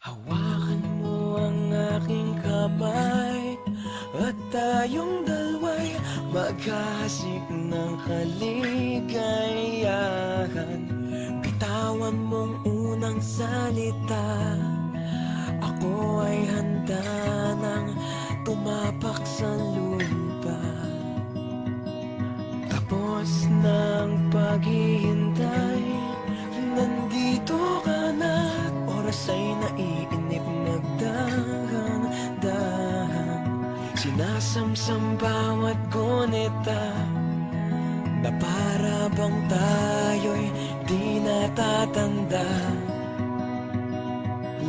Hawakan mo ang aking kamay at tayong dalawa'y maghahasik ng kaligayahan. Bitawan mong unang salita, ako ay handa ng tumapak sa lupa. Tapos ng paghihintay, nandito ka na. Oras ay naiinip, magdahan-dahan. Sinasamsam bawat gunita, na para bang tayo'y di natatanda.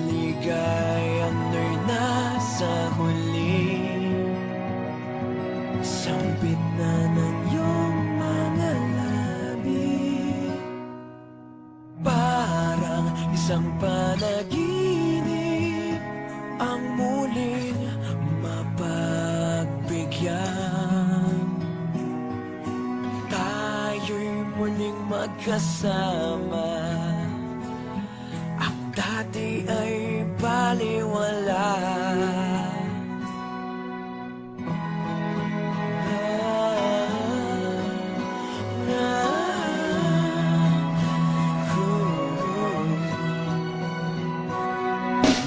Ligayang nasa huli, sambit na ng iyong mga labi. Parang isang panaginip ang muling mapagbigyan. Tayo'y muling magkasama, ang dati ay baliwala.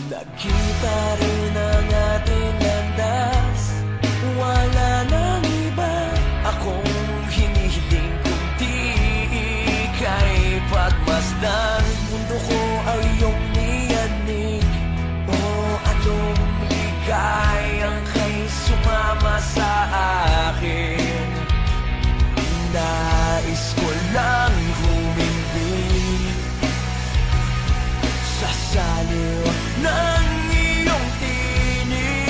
Nakita rin ang ating landas, wala nang iba akong hinihiling kundi ika'y pagmasdan. Mundo ko ay iyong niyanig, o anong ligayang kay sumama sa akin. Nais ko lang humimbing sa saliw ng iyong tinig.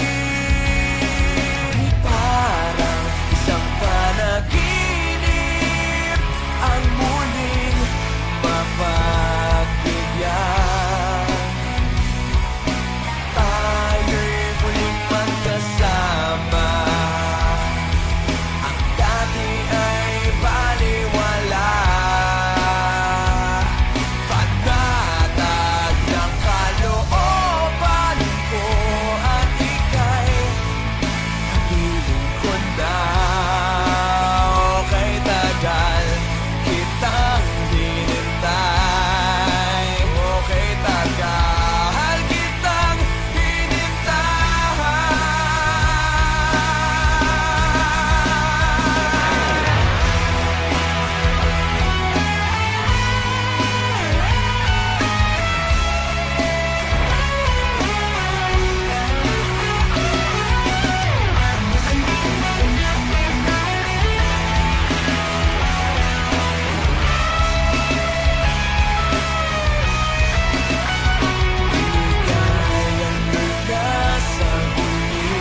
Parang isang panaginip ang muling mapagbigyan. Tayo'y muling magkasama, ang dati ay baliwala. Panatag ng kalooban ko at ika'y kapiling ko na. Okay, tagal kitang hinintay. Okay, tagal kitang hinintay. Ligayang nasa huli,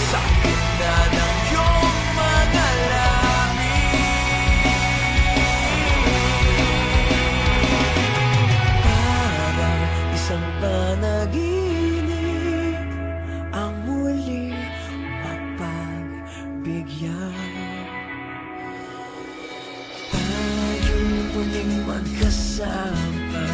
sa gitna ng iyong mga labi. Parang isang panaginip ang muli mapagbigyan. Tayo'y muling magkasama,